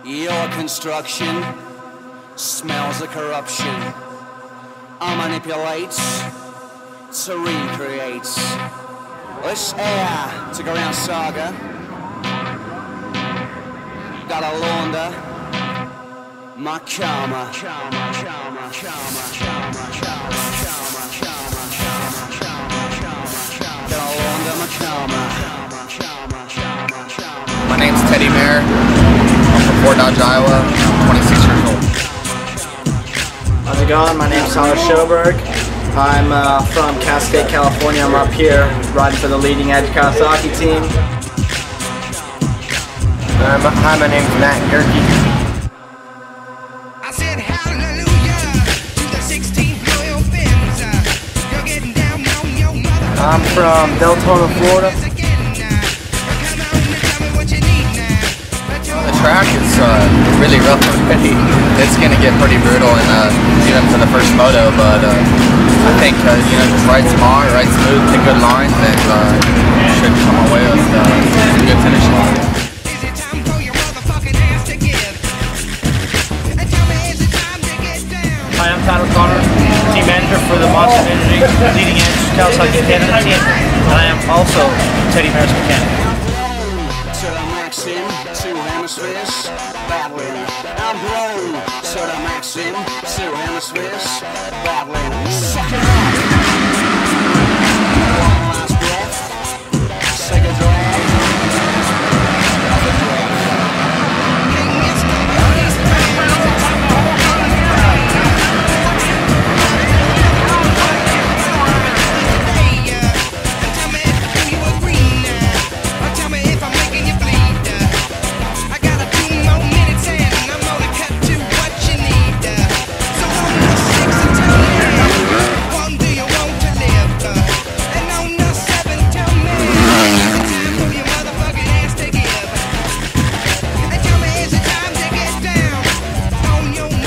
Your construction smells of corruption. I manipulate to recreate. This air to go around saga. Gotta launder my karma. Gotta launder my karma. My name's Teddy Mayer. I'm from Fort Dodge, Iowa. I'm 26 years old. How's it going? My name's Tyler Schoberg. I'm from Cascade, California. I'm up here riding for the Leading Edge Kawasaki team. Hi, my name's Matt Gerke. I said hallelujah to the 16th loyal fins. You're getting down on your mother. I'm from Deltona, Florida. The track is really rough already. It's going to get pretty brutal and even for the first moto, but I think just ride smart, ride smooth, take good lines, and should come away with some good finish line. Hi, I'm Tyler Connor, team manager for the Monster Energy Leading Edge Kawasaki Canada team, and I am also Teddy Mayer's mechanic. Two hemispheres, battling. I'm blown to the maxim. Two hemispheres, battling. Second round. One last breath. Second drag.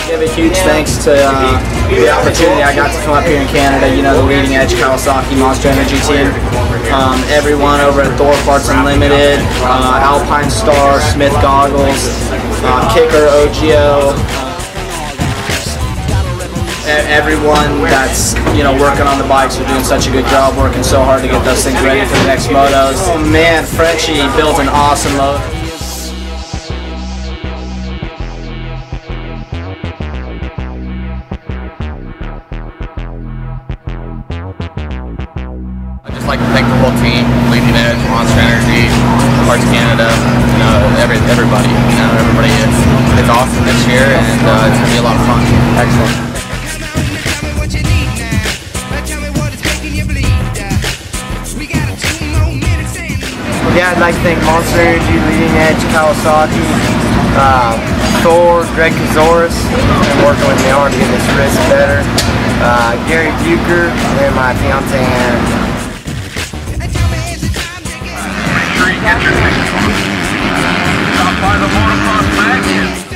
Give a huge thanks to the opportunity I got to come up here in Canada. You know, the Leading Edge Kawasaki Monster Energy team. Everyone over at Thor Parts Unlimited, Alpine Star, Smith Goggles, Kicker, OGO. Everyone that's working on the bikes are doing such a good job, working so hard to get those things ready for the next motos. Oh man, Frenchie built an awesome motor. I'd just like to thank the whole team, Leading Edge, Monster Energy, Parts Canada, everybody. Everybody is awesome this year, and it's going to be a lot of fun. Excellent. Yeah, I'd like to thank Monster Energy, Leading Edge, Kawasaki, Thor, Greg Kazoris, and working with me hard to get this wrist better, Gary Bucher, and my fiance Anna. Make sure you get your tickets. Stop by the Motocross magazine.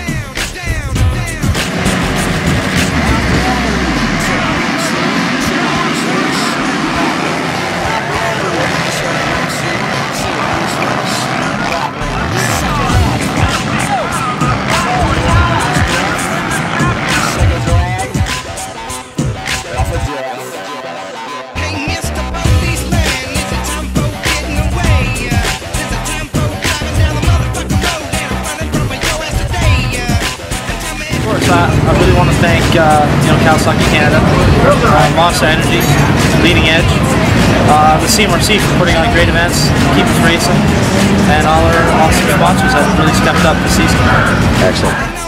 I really want to thank Kawasaki Canada, Monster Energy, Leading Edge, Lissimore for putting on great events, keep us racing, and all our awesome sponsors that really stepped up this season. Excellent.